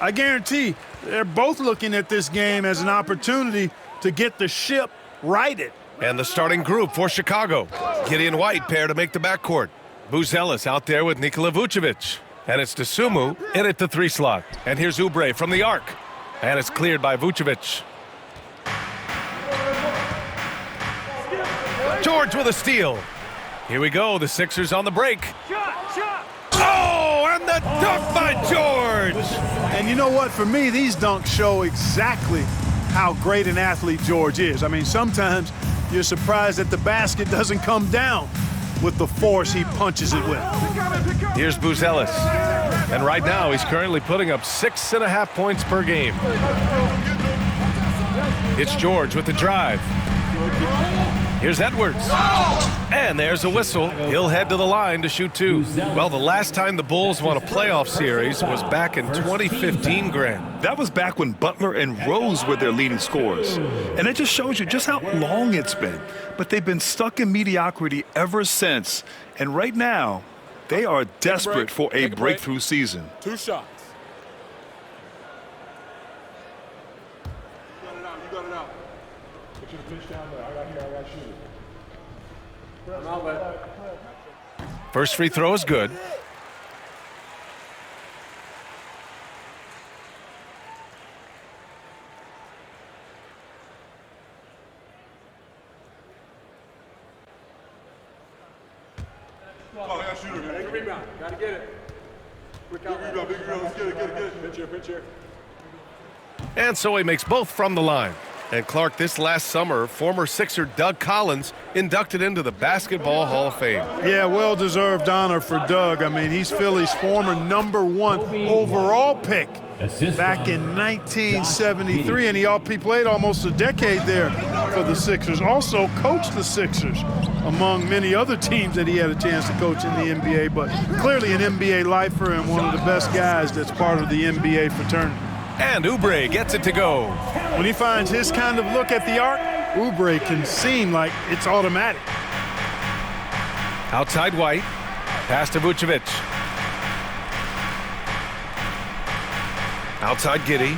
I guarantee they're both looking at this game as an opportunity to get the ship righted. And the starting group for Chicago. Gideon White pair to make the backcourt. Buzelis out there with Nikola Vucevic. And it's Dosunmu in at the 3 slot. And here's Oubre from the arc. And it's cleared by Vucevic. George with a steal. Here we go, the Sixers on the break. Oh, and the dunk by George! And you know what? For me, these dunks show exactly how great an athlete George is. I mean, sometimes you're surprised that the basket doesn't come down with the force he punches it with. Here's Buzelis. And right now, he's currently putting up 6.5 points per game. It's George with the drive. Here's Edwards. And there's a whistle. He'll head to the line to shoot 2. Well, the last time the Bulls won a playoff series was back in 2015, Grant. That was back when Butler and Rose were their leading scorers. And it just shows you just how long it's been. But they've been stuck in mediocrity ever since. And right now, they are desperate for a breakthrough season. 2 shots. You got it out. Get you to pitch down there. I got shooters. First free throw is good. Oh, I got shooter, man. Take a rebound. Gotta get it. Quick out. Big rebound. Let's get it. Pitch here. And so he makes both from the line. And Clark, this last summer, former Sixer Doug Collins inducted into the Basketball Hall of Fame. Yeah, well-deserved honor for Doug. I mean, he's Philly's former #1 overall pick back in 1973, and he played almost a decade there for the Sixers. Also coached the Sixers, among many other teams that he had a chance to coach in the NBA, but clearly an NBA lifer and one of the best guys that's part of the NBA fraternity. And Oubre gets it to go. When he finds his kind of look at the arc, Oubre can seem like it's automatic. Outside White. Pass to Vucevic. Outside Giddey.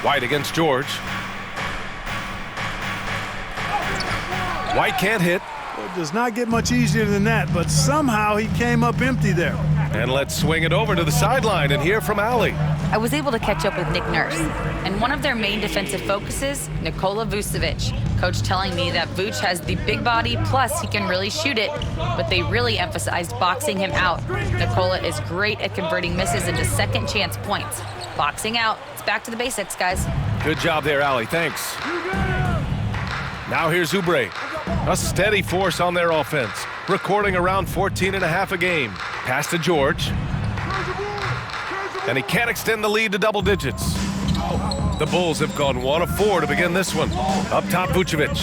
White against George. White can't hit. It does not get much easier than that, but somehow he came up empty there. And let's swing it over to the sideline and hear from Allie. I was able to catch up with Nick Nurse, and one of their main defensive focuses, Nikola Vucevic. Coach telling me that Vuce has the big body, plus he can really shoot it, but they really emphasized boxing him out. Nikola is great at converting misses into second chance points. Boxing out, it's back to the basics, guys. Good job there, Allie, thanks. Now here's Oubre. A steady force on their offense, recording around 14.5 a game. Pass to George. And he can't extend the lead to double digits. The Bulls have gone 1 of 4 to begin this one. Up top, Vucevic.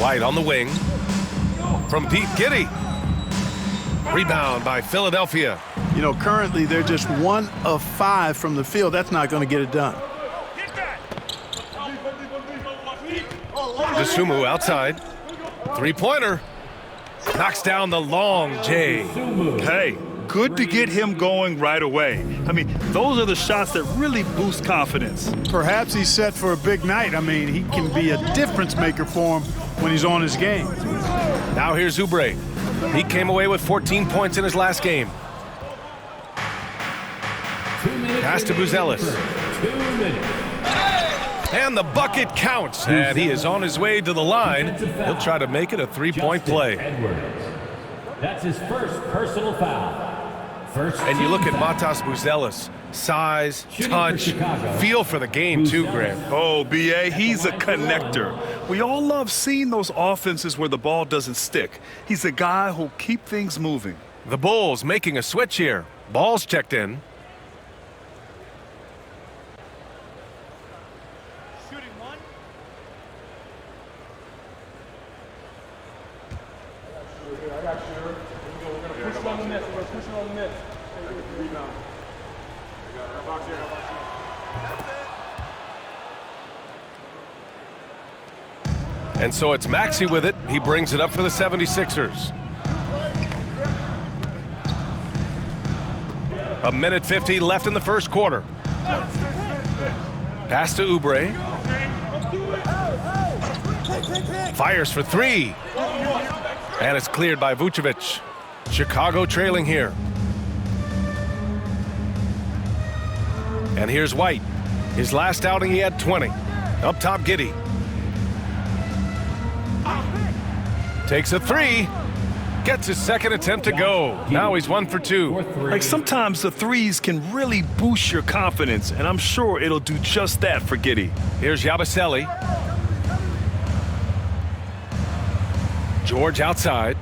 White on the wing. From deep, Giddey. Rebound by Philadelphia. You know, currently they're just 1 of 5 from the field. That's not going to get it done. Dosunmu outside. Three-pointer. Knocks down the long J. Hey, good to get him going right away. I mean, those are the shots that really boost confidence. Perhaps he's set for a big night. I mean, he can be a difference maker for him when he's on his game. Now here's Oubre. He came away with 14 points in his last game. Pass to Buzelis. 2 minutes. And the bucket counts, and he is on his way to the line. He'll try to make it a three-point play. That's his first personal foul. And you look at Matas Buzelis, size, touch, feel for the game too, Grant. Oh, B.A., he's a connector. We all love seeing those offenses where the ball doesn't stick. He's a guy who'll keep things moving. The Bulls making a switch here. Ball's checked in. And so it's Maxey with it. He brings it up for the 76ers. A minute 50 left in the first quarter. Pass to Oubre. Fires for three. And it's cleared by Vucevic. Chicago trailing here. And here's White. His last outing, he had 20. Up top, Giddey. Takes a three. Gets his second attempt to go. Now he's 1 for 2. Like, sometimes the threes can really boost your confidence, and I'm sure it'll do just that for Giddey. Here's Yabusele. George outside.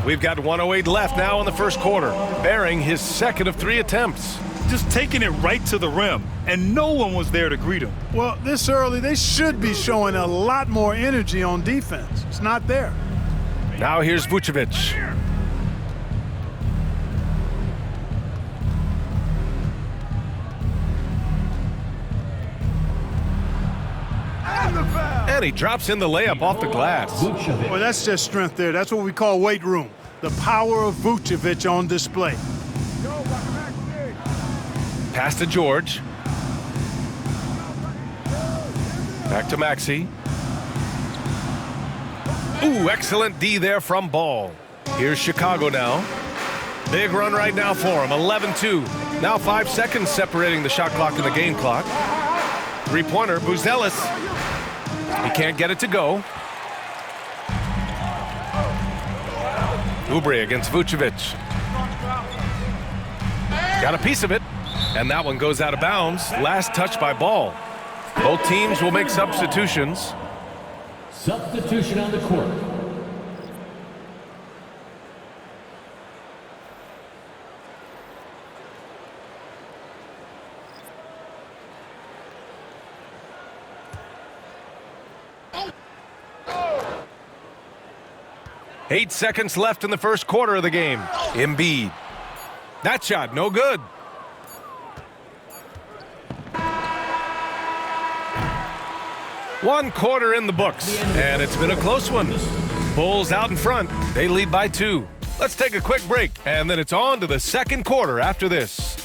We've got 1:08 left now in the first quarter. Bearing his second of 3 attempts. Just taking it right to the rim, and no one was there to greet him. Well, this early, they should be showing a lot more energy on defense. It's not there. Now here's Vucevic. And he drops in the layup off the glass. Well, that's just strength there. That's what we call weight room. The power of Vucevic on display. Pass to George. Back to Maxey. Ooh, excellent D there from Ball. Here's Chicago now. Big run right now for him, 11-2. Now 5 seconds separating the shot clock and the game clock. Three-pointer, Buzelis. He can't get it to go. Oubre against Vucevic. Got a piece of it. And that one goes out of bounds. Last touch by Ball. Both teams will make substitutions. Substitution on the court. Eight seconds left in the first quarter of the game. Embiid. That shot, no good. One quarter in the books, and it's been a close one. Bulls out in front. They lead by 2. Let's take a quick break, and then it's on to the second quarter after this.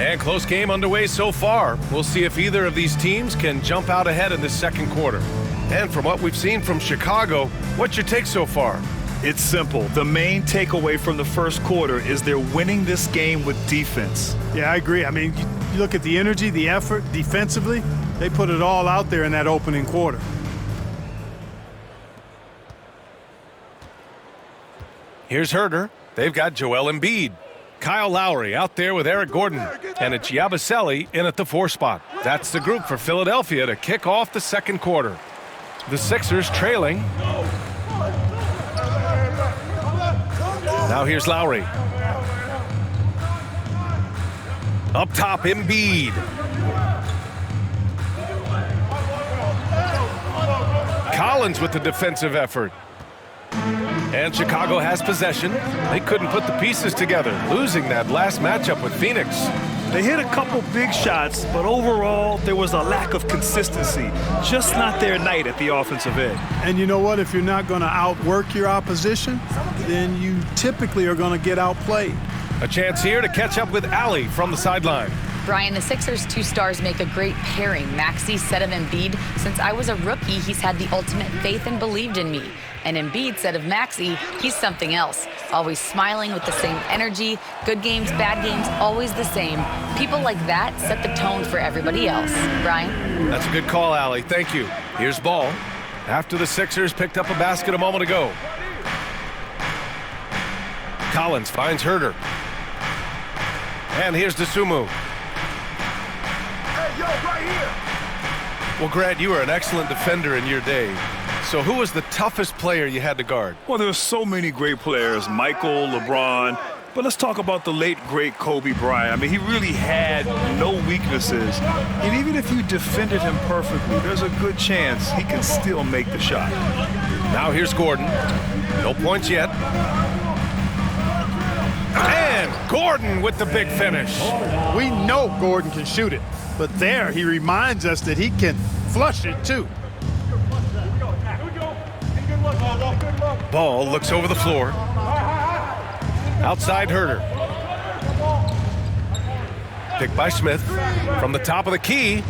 And close game underway so far. We'll see if either of these teams can jump out ahead in this second quarter. And from what we've seen from Chicago, what's your take so far? It's simple. The main takeaway from the first quarter is they're winning this game with defense. Yeah, I agree. I mean, you look at the energy, the effort defensively, they put it all out there in that opening quarter. Here's Herter. They've got Joel Embiid. Kyle Lowry out there with Eric Gordon. And it's Yabusele in at the 4 spot. That's the group for Philadelphia to kick off the second quarter. The Sixers trailing. Now here's Lowry. Up top, Embiid. Collins with the defensive effort. And Chicago has possession. They couldn't put the pieces together, losing that last matchup with Phoenix. They hit a couple big shots, but overall, there was a lack of consistency. Just not their night at the offensive end. And you know what? If you're not going to outwork your opposition, then you typically are going to get outplayed. A chance here to catch up with Allie from the sideline. Brian, the Sixers' 2 stars make a great pairing. Maxey said of Embiid, since I was a rookie, he's had the ultimate faith and believed in me. And Embiid said of Maxey, he's something else. Always smiling with the same energy. Good games, bad games, always the same. People like that set the tone for everybody else. Brian? That's a good call, Allie. Thank you. Here's Ball. After the Sixers picked up a basket a moment ago. Collins finds Herter. And here's Dosunmu. Hey, yo, right here. Well, Grant, you were an excellent defender in your day. So who was the toughest player you had to guard? Well, there were so many great players, Michael, LeBron, but let's talk about the late, great Kobe Bryant. I mean, he really had no weaknesses, and even if you defended him perfectly, there's a good chance he can still make the shot. Now here's Gordon. No points yet. And Gordon with the big finish. We know Gordon can shoot it, but there he reminds us that he can flush it too. Ball looks over the floor. Outside Herder. Picked by Smith. From the top of the key.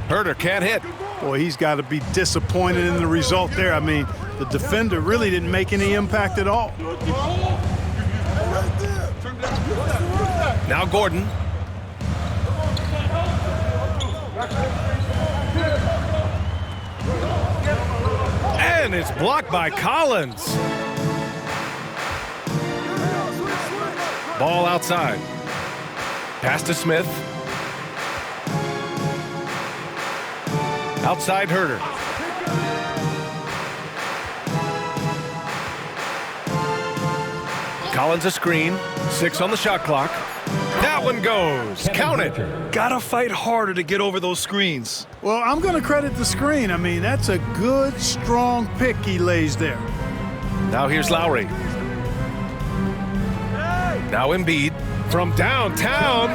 Herder can't hit. Boy, he's got to be disappointed in the result there. I mean, the defender really didn't make any impact at all. Now Gordon. And it's blocked by Collins. Ball outside. Pass to Smith. Outside Herder. Collins a screen. 6 on the shot clock. That one goes. Count it. Gotta fight harder to get over those screens. Well, I'm going to credit the screen. I mean, that's a good, strong pick he lays there. Now here's Lowry. Now Embiid from downtown.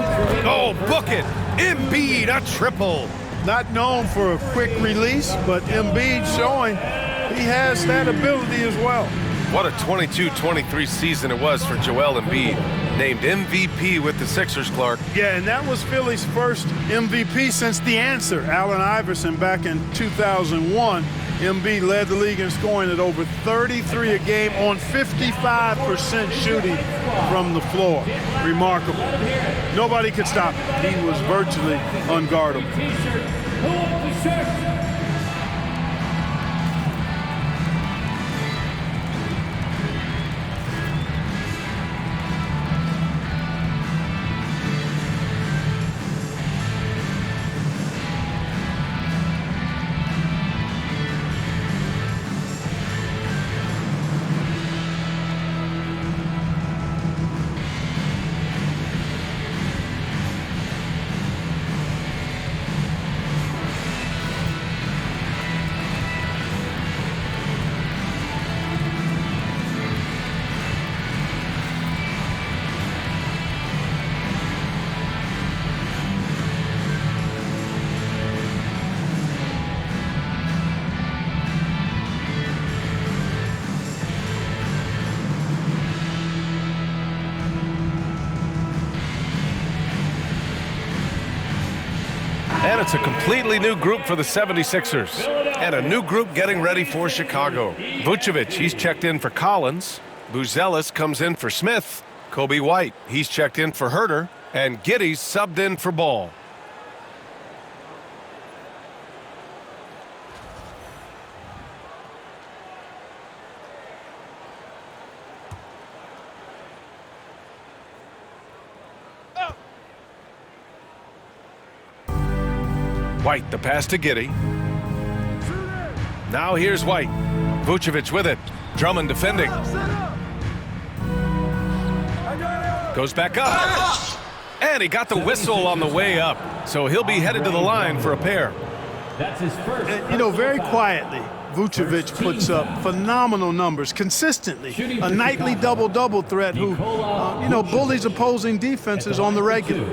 Oh, book it. Embiid, a triple. Not known for a quick release, but Embiid showing he has that ability as well. What a 22-23 season it was for Joel Embiid. Named MVP with the Sixers, Clark. Yeah, and that was Philly's first MVP since the answer, Allen Iverson, back in 2001. Embiid led the league in scoring at over 33 a game on 55% shooting from the floor. Remarkable. Nobody could stop him. He was virtually unguardable. And it's a completely new group for the 76ers. And a new group getting ready for Chicago. Vucevic, he's checked in for Collins. Buzelis comes in for Smith. Kobe White, he's checked in for Herder. And Giddey's subbed in for Ball. White, the pass to Giddey. Now here's White. Vucevic with it. Drummond defending. Goes back up. And he got the whistle on the way up. So he'll be headed to the line for a pair. That's his first. And, you know, very quietly, Vucevic puts up phenomenal numbers consistently. A nightly double-double threat who, bullies opposing defenses on the regular.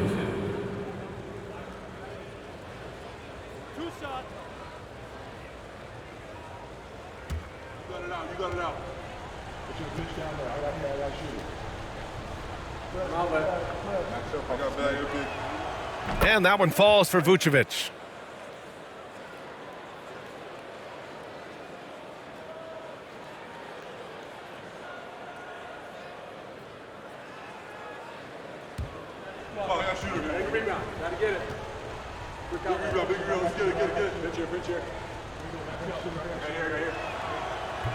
And that one falls for Vucevic.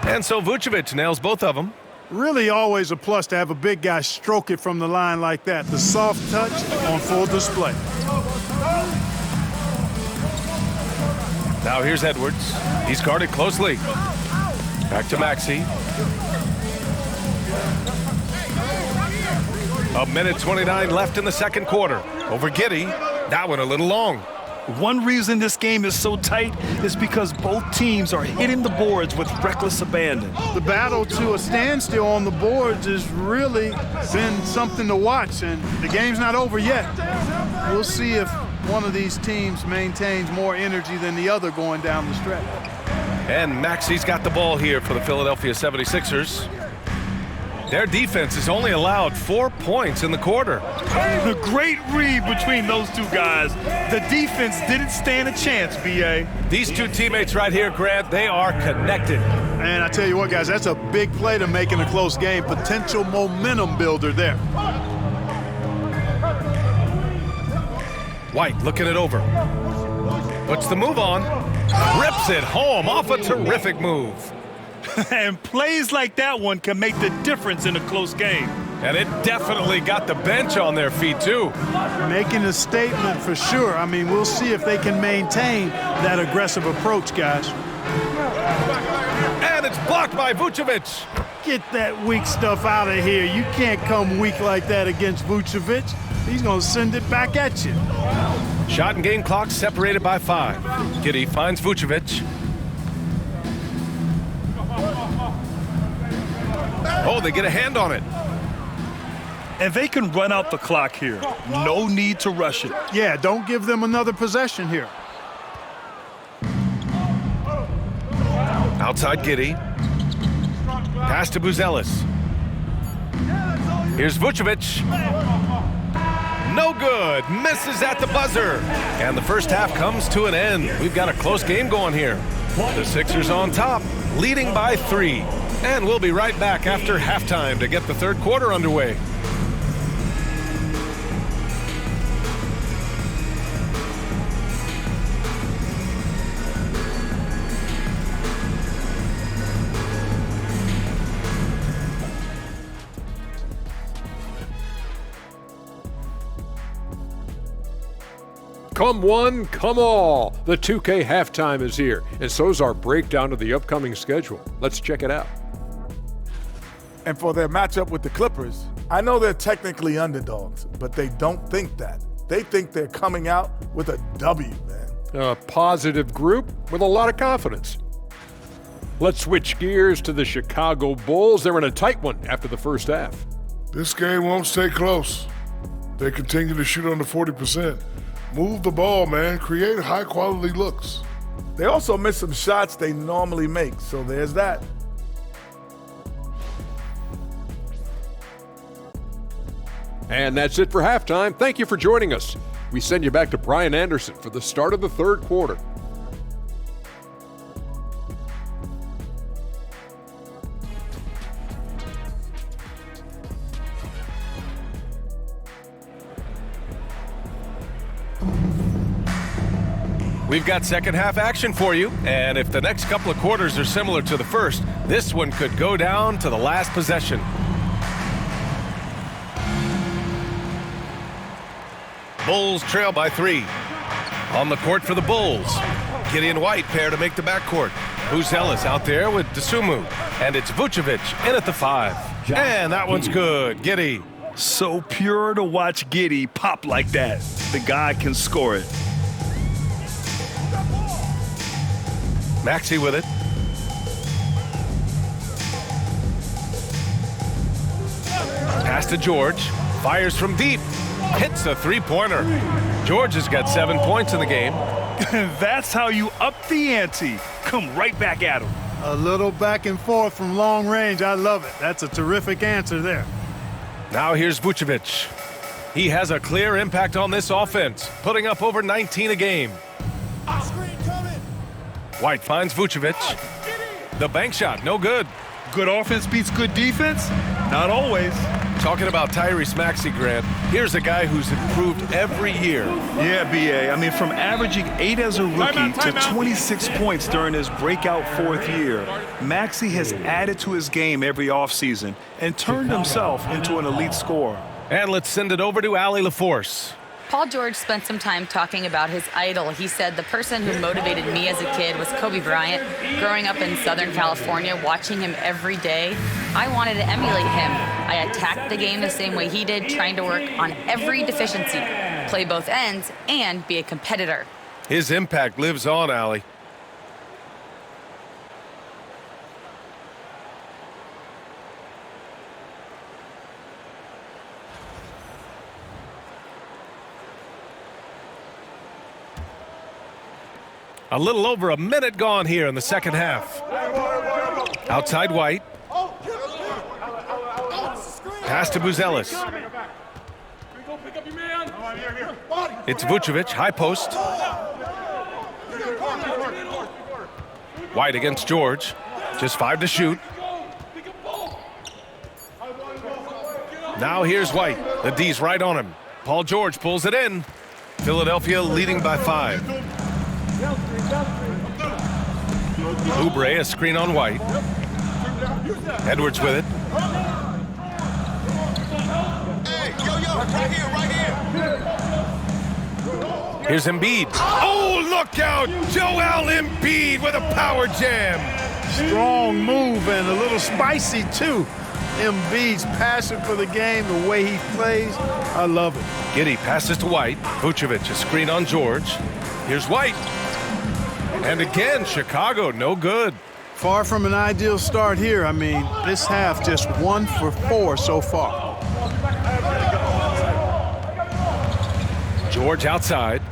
And so Vucevic nails both of them. Really always a plus to have a big guy stroke it from the line like that. The soft touch on full display. Now here's Edwards. He's guarded closely. Back to Maxey. A minute 29 left in the second quarter. Over Giddey. That one a little long. One reason this game is so tight is because both teams are hitting the boards with reckless abandon. The battle to a standstill on the boards has really been something to watch, and the game's not over yet. We'll see if one of these teams maintains more energy than the other going down the stretch. And Maxi's got the ball here for the Philadelphia 76ers. Their defense has only allowed 4 points in the quarter. A great read between those two guys. The defense didn't stand a chance, B.A. These two teammates right here, Grant, they are connected. And I tell you what, guys, that's a big play to make in a close game. Potential momentum builder there. White looking it over. Puts the move on. Rips it home off a terrific move. And plays like that one can make the difference in a close game. And it definitely got the bench on their feet, too. Making a statement for sure. I mean, we'll see if they can maintain that aggressive approach, guys. And it's blocked by Vucevic. Get that weak stuff out of here. You can't come weak like that against Vucevic. He's going to send it back at you. Shot and game clock separated by 5. Giddey finds Vucevic. Oh, they get a hand on it. And they can run out the clock here. No need to rush it. Yeah, don't give them another possession here. Outside Giddey. Pass to Buzelis. Here's Vucevic. No good. Misses at the buzzer. And the first half comes to an end. We've got a close game going here. The Sixers on top, leading by 3. And we'll be right back after halftime to get the third quarter underway. Come one, come all. The 2K halftime is here, and so's our breakdown of the upcoming schedule. Let's check it out. And for their matchup with the Clippers, I know they're technically underdogs, but they don't think that. They think they're coming out with a W, man. A positive group with a lot of confidence. Let's switch gears to the Chicago Bulls. They're in a tight one after the first half. This game won't stay close. They continue to shoot under 40%. Move the ball, man. Create high-quality looks. They also miss some shots they normally make, so there's that. And that's it for halftime. Thank you for joining us. We send you back to Brian Anderson for the start of the third quarter. We've got second half action for you, and if the next couple of quarters are similar to the first, this one could go down to the last possession. Bulls trail by 3. On the court for the Bulls. Giddey and White pair to make the backcourt. Buzelis out there with Dosunmu. And it's Vucevic in at the 5. And that one's good. Giddey. So pure to watch Giddey pop like that. The guy can score it. Maxey with it. Pass to George. Fires from deep. Hits a three-pointer. George has got 7 points in the game. That's how you up the ante. Come right back at him. A little back and forth from long range. I love it. That's a terrific answer there. Now here's Vucevic. He has a clear impact on this offense, putting up over 19 a game. White finds Vucevic. The bank shot, no good. Good offense beats good defense? Not always. Talking about Tyrese Maxey, Grant, here's a guy who's improved every year. Yeah, B.A. I mean, from averaging 8 as a rookie to 26 points during his breakout 4th year, Maxey has added to his game every offseason and turned himself into an elite scorer. And let's send it over to Allie LaForce. Paul George spent some time talking about his idol. He said, the person who motivated me as a kid was Kobe Bryant. Growing up in Southern California, watching him every day, I wanted to emulate him. I attacked the game the same way he did, trying to work on every deficiency, play both ends, and be a competitor. His impact lives on, Allie. A little over a minute gone here in the second half. Outside White. Pass to Buzelis. It's Vucevic, high post. White against George. Just 5 to shoot. Now here's White. The D's right on him. Paul George pulls it in. Philadelphia leading by 5. Oubre, a screen on White. Edwards with it. Here's Embiid. Oh, look out! Joel Embiid with a power jam. Strong move and a little spicy, too. Embiid's passion for the game, the way he plays, I love it. Giddey passes to White. Vucevic, a screen on George. Here's White. And again, Chicago, no good. Far from an ideal start here. I mean, this half just 1 for 4 so far. George outside.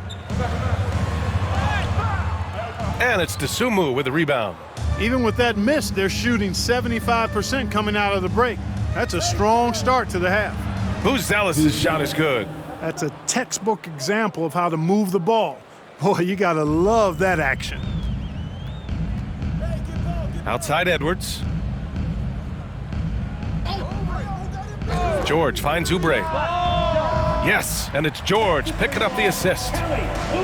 And it's Dosunmu with the rebound. Even with that miss, they're shooting 75% coming out of the break. That's a strong start to the half. Buzelis' shot is good. That's a textbook example of how to move the ball. Boy, you gotta love that action. Outside Edwards. George finds Oubre. Yes, and it's George picking up the assist.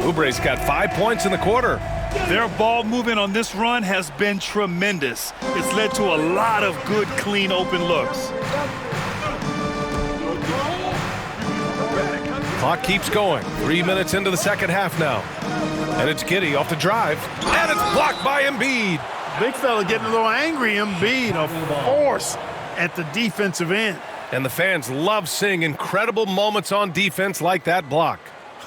Oubre's got 5 points in the quarter. Their ball movement on this run has been tremendous. It's led to a lot of good, clean, open looks. Clock keeps going. 3 minutes into the second half now. And it's Giddey off the drive. And it's blocked by Embiid. Big fella getting a little angry. Embiid, a force at the defensive end. And the fans love seeing incredible moments on defense like that block.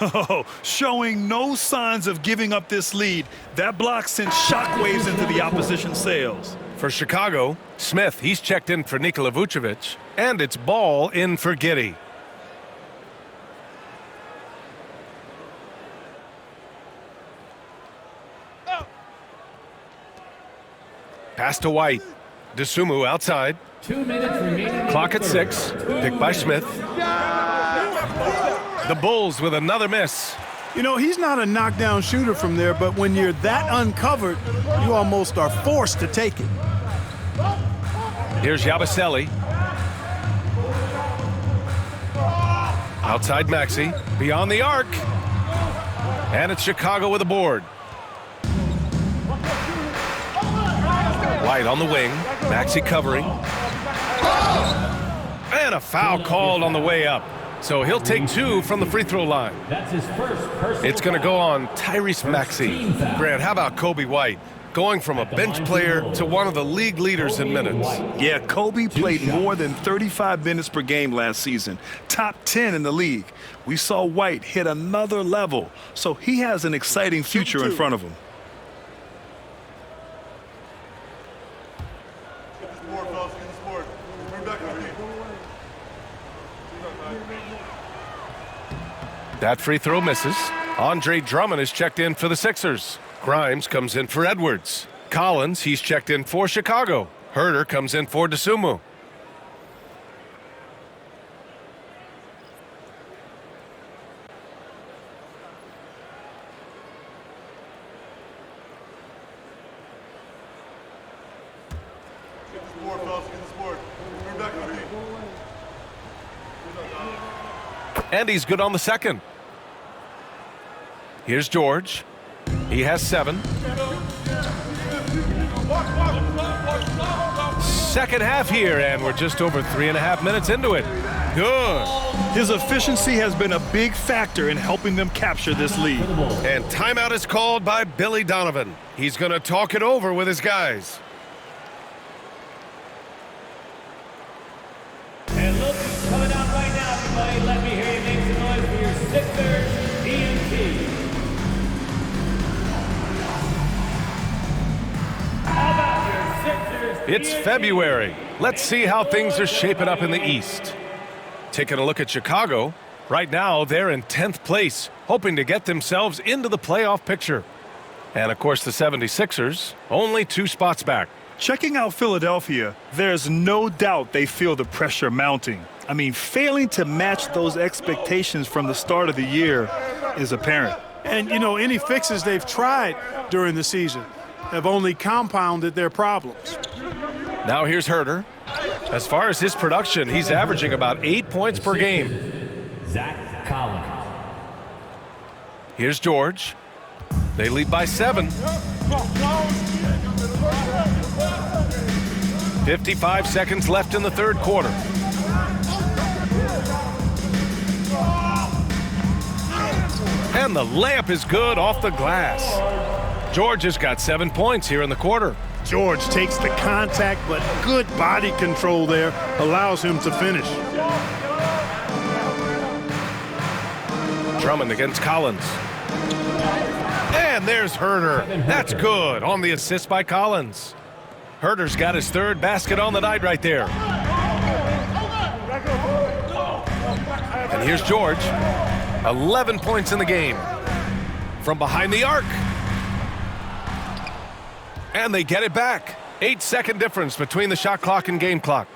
Oh, showing no signs of giving up this lead. That block sent shockwaves into the opposition's sails. For Chicago, Smith, he's checked in for Nikola Vucevic. And it's Ball in for Giddey. Pass to White. Dosunmu outside. 2 minutes remaining. Clock at 6. Picked by Smith. The Bulls with another miss. You know, he's not a knockdown shooter from there, but when you're that uncovered, you almost are forced to take it. Here's Yabusele. Outside Maxey. Beyond the arc. And it's Chicago with a board. White on the wing. Maxey covering. And a foul called on the way up. So he'll take 2 from the free throw line. That's his first personal It's going to go on Tyrese Maxey. Grant, how about Kobe White? Going from a bench player to one of the league leaders in minutes. Yeah, Kobe played more than 35 minutes per game last season. Top 10 in the league. We saw White hit another level. So he has an exciting future in front of him. That free throw misses. Andre Drummond is checked in for the Sixers. Grimes comes in for Edwards. Collins, he's checked in for Chicago. Herter comes in for Dosunmu. And he's good on the second. Here's George. He has 7. Second half here, and we're just over 3.5 minutes into it. Good. His efficiency has been a big factor in helping them capture this lead. And timeout is called by Billy Donovan. He's going to talk it over with his guys. And look who's coming out right now, everybody. Let me hear you make some noise for your Sixers EMT. It's February. Let's see how things are shaping up in the East. Taking a look at Chicago. Right now, they're in 10th place, hoping to get themselves into the playoff picture. And, of course, the 76ers, only 2 spots back. Checking out Philadelphia, there's no doubt they feel the pressure mounting. I mean, failing to match those expectations from the start of the year is apparent. And, you know, any fixes they've tried during the season have only compounded their problems. Now here's Herter. As far as his production, he's averaging about 8 points per game. Zach Collins. Here's George. They lead by 7. 55 seconds left in the third quarter. And the layup is good off the glass. George has got 7 points here in the quarter. George takes the contact, but good body control there allows him to finish. Drummond against Collins. And there's Herter. That's good on the assist by Collins. Herter's got his 3rd basket on the night right there. And here's George. 11 points in the game. From behind the arc. And they get it back. 8-second difference between the shot clock and game clock.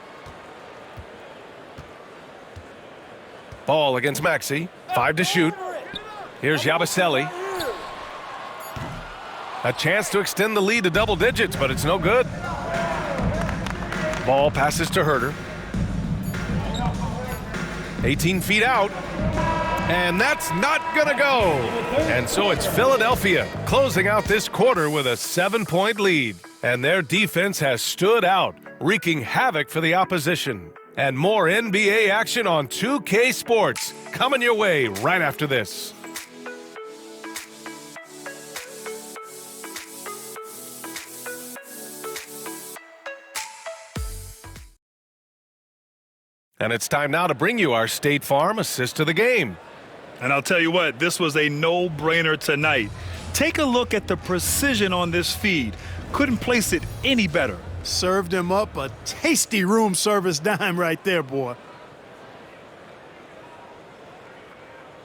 Ball against Maxey. 5 to shoot. Here's Yabusele. A chance to extend the lead to double digits, but it's no good. Ball passes to Herter. 18 feet out. And that's not going to go. And so it's Philadelphia closing out this quarter with a 7-point lead. And their defense has stood out, wreaking havoc for the opposition. And more NBA action on 2K Sports coming your way right after this. And it's time now to bring you our State Farm assist of the game. And I'll tell you what, this was a no-brainer tonight. Take a look at the precision on this feed. Couldn't place it any better. Served him up a tasty room service dime right there, boy.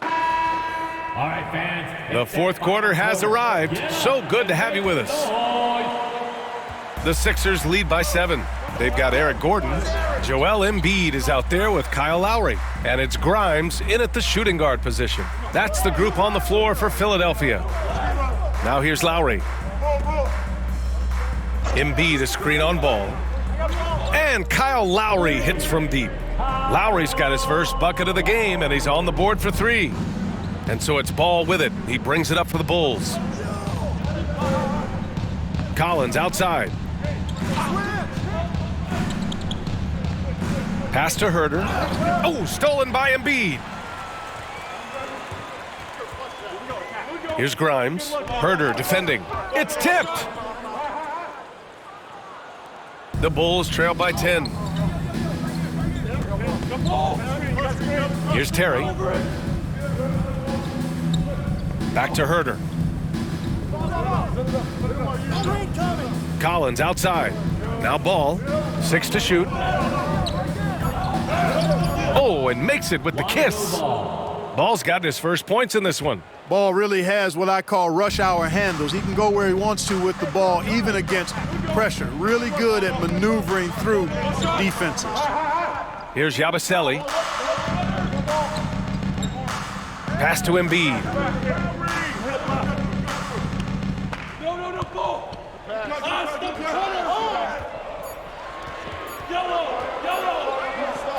All right, fans. The fourth quarter has arrived. So good to have you with us. The Sixers lead by 7. They've got Eric Gordon. Joel Embiid is out there with Kyle Lowry. And it's Grimes in at the shooting guard position. That's the group on the floor for Philadelphia. Now here's Lowry. Embiid a screen on Ball. And Kyle Lowry hits from deep. Lowry's got his first bucket of the game, and he's on the board for 3. And so it's Ball with it. He brings it up for the Bulls. Collins outside. Pass to Herter. Oh, stolen by Embiid. Here's Grimes. Herter defending. It's tipped. The Bulls trail by 10. Here's Terry. Back to Herter. Collins outside. Now Ball. 6 to shoot. Oh, and makes it with the kiss. Ball's got his first points in this one. Ball really has what I call rush hour handles. He can go where he wants to with the ball, even against pressure. Really good at maneuvering through defenses. Here's Yabusele. Pass to Embiid.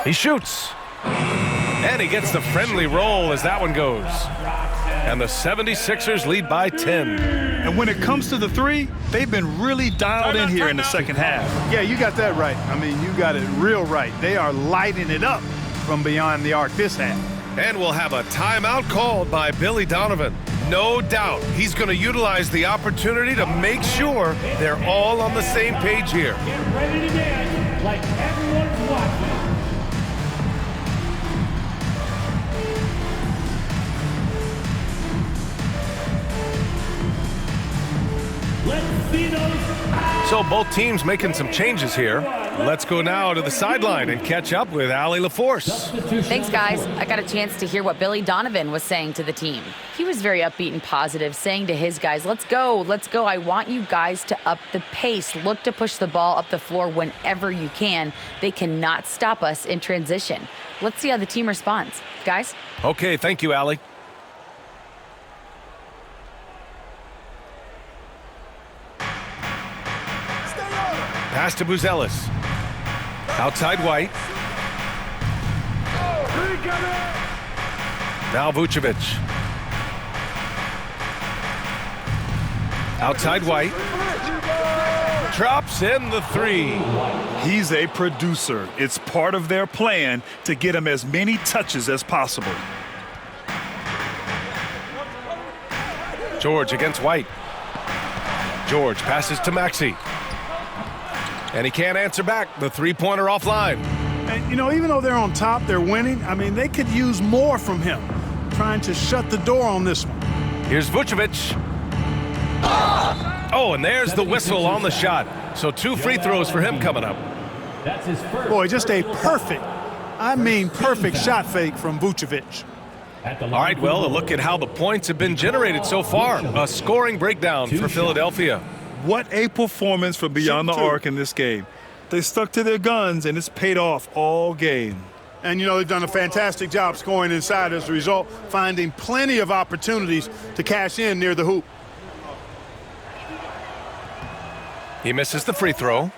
He shoots. And he gets the friendly roll as that one goes. And the 76ers lead by 10. And when it comes to the 3, they've been really dialed in here in the second half. Yeah, you got that right. I mean, you got it real right. They are lighting it up from beyond the arc this half. And we'll have a timeout called by Billy Donovan. No doubt he's going to utilize the opportunity to make sure they're all on the same page here. Get ready to dance like everyone's watching. So So both teams making some changes here. Let's go now to the sideline and catch up with Allie LaForce. Thanks, guys. I got a chance to hear what Billy Donovan was saying to the team. He was very upbeat and positive, saying to his guys, let's go, let's go. I want you guys to up the pace. Look to push the ball up the floor whenever you can. They cannot stop us in transition. Let's see how the team responds. Guys? Okay, thank you, Allie. Pass to Buzelis. Outside White. Now Vucevic. Outside White. Drops in the three. He's a producer. It's part of their plan to get him as many touches as possible. George against White. George passes to Maxey. And he can't answer back. The three-pointer offline. And, you know, even though they're on top, they're winning. I mean, they could use more from him, trying to shut the door on this one. Here's Vucevic. Oh, and there's the whistle on the shot. So 2 free throws for him coming up. That's his first. Boy, just a perfect, I mean perfect shot fake from Vucevic. All right, well, a look at how the points have been generated so far. A scoring breakdown for Philadelphia. What a performance from beyond the arc in this game. They stuck to their guns, and it's paid off all game. And, you know, they've done a fantastic job scoring inside as a result, finding plenty of opportunities to cash in near the hoop. He misses the free throw.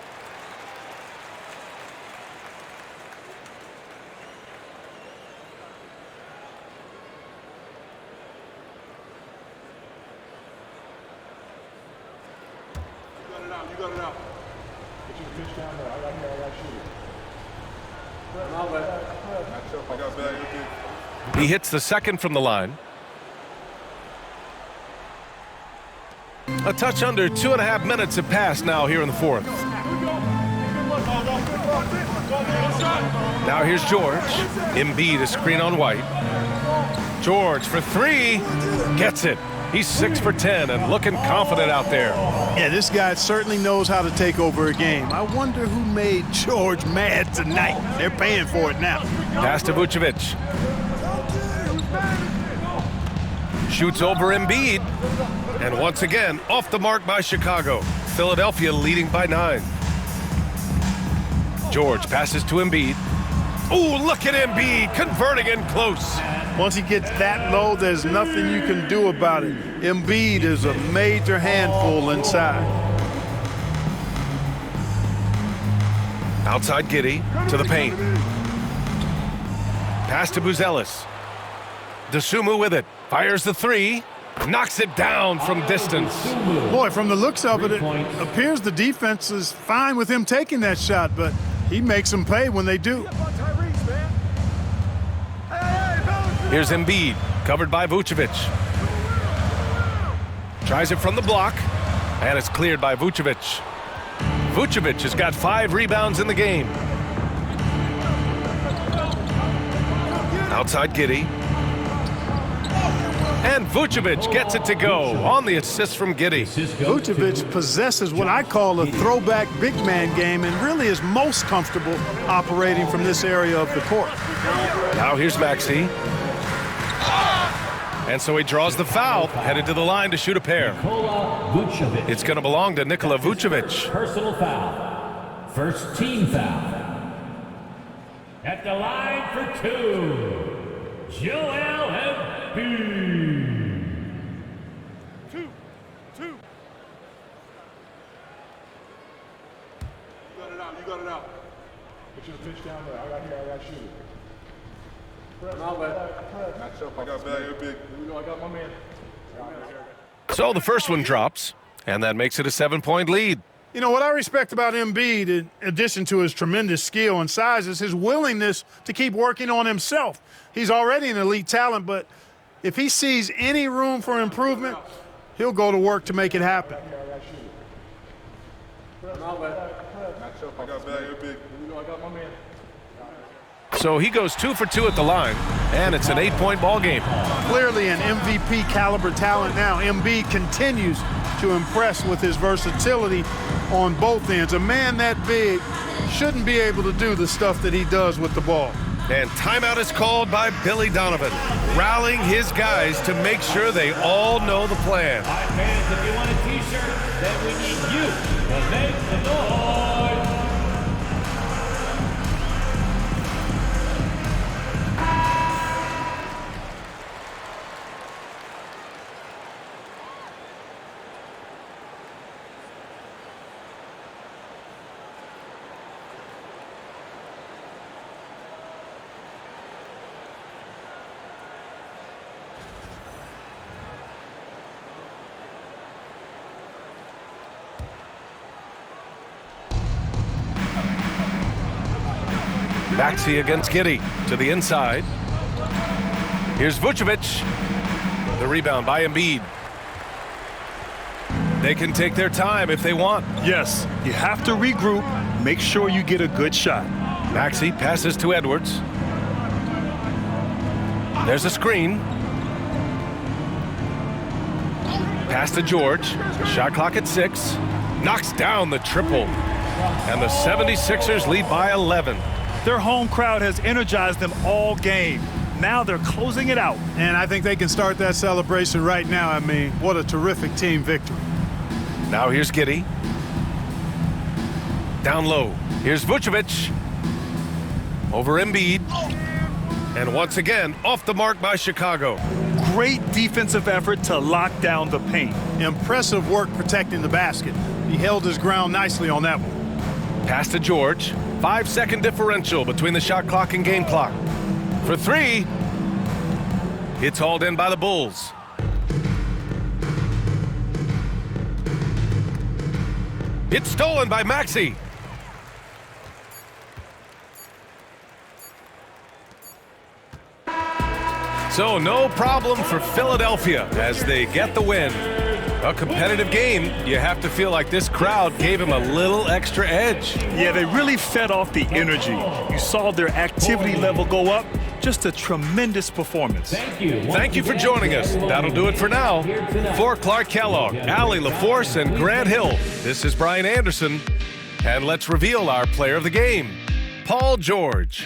He hits the second from the line. A touch under 2.5 minutes have passed now here in the fourth. Now here's George. Embiid a screen on White. George for three. Gets it. He's 6 for 10 and looking confident out there. Yeah, this guy certainly knows how to take over a game. I wonder who made George mad tonight. They're paying for it now. Pass to Vucevic. Shoots over Embiid. And once again, off the mark by Chicago. Philadelphia leading by 9. George passes to Embiid. Ooh, look at Embiid converting in close. Once he gets that low, there's nothing you can do about it. Embiid is a major handful inside. Outside Giddey to the paint. Pass to Buzelis. DeSumo with it. Fires the three. Knocks it down from distance. Boy, from the looks of it, it appears the defense is fine with him taking that shot, but he makes them pay when they do. Here's Embiid, covered by Vucevic. Tries it from the block, and it's cleared by Vucevic. Vucevic has got 5 rebounds in the game. Outside Giddey. And Vucevic gets it to go on the assist from Giddey. Vucevic possesses what I call a throwback big man game and really is most comfortable operating from this area of the court. Now here's Maxey. And so he draws the foul, headed to the line to shoot a pair. It's going to belong to Nikola Vucevic. Personal foul. First team foul. At the line for 2, Joel Embiid. 2. You got it out. Put your pitch down there. I got shoot it. I got bag, big. I got my man. So the first one drops, and that makes it a 7-point lead. You know, what I respect about Embiid, in addition to his tremendous skill and size, is his willingness to keep working on himself. He's already an elite talent, but if he sees any room for improvement, he'll go to work to make it happen. I got bag, big. I got my man. So he goes 2 for 2 at the line, and it's an 8-point ball game. Clearly an MVP caliber talent now. Embiid continues to impress with his versatility on both ends. A man that big shouldn't be able to do the stuff that he does with the ball. And timeout is called by Billy Donovan, rallying his guys to make sure they all know the plan. All right, fans, if you want a T-shirt, then we need you to make the noise. Maxey against Giddey to the inside. Here's Vucevic. The rebound by Embiid. They can take their time if they want. Yes, you have to regroup, make sure you get a good shot. Maxey passes to Edwards. There's a screen. Pass to George. Shot clock at 6. Knocks down the triple. And the 76ers lead by 11. Their home crowd has energized them all game. Now they're closing it out. And I think they can start that celebration right now. I mean, what a terrific team victory. Now here's Giddey. Down low. Here's Vucevic. Over Embiid. And once again, off the mark by Chicago. Great defensive effort to lock down the paint. Impressive work protecting the basket. He held his ground nicely on that one. Pass to George. 5-second differential between the shot clock and game clock. For 3. It's hauled in by the Bulls. It's stolen by Maxey. So no problem for Philadelphia as they get the win. A competitive game. You have to feel like this crowd gave him a little extra edge. Yeah, they really fed off the energy. You saw their activity level go up. Just a tremendous performance. Thank you for joining us. That'll do it for now. For Clark Kellogg, Allie LaForce, and Grant Hill, this is Brian Anderson. And let's reveal our player of the game, Paul George.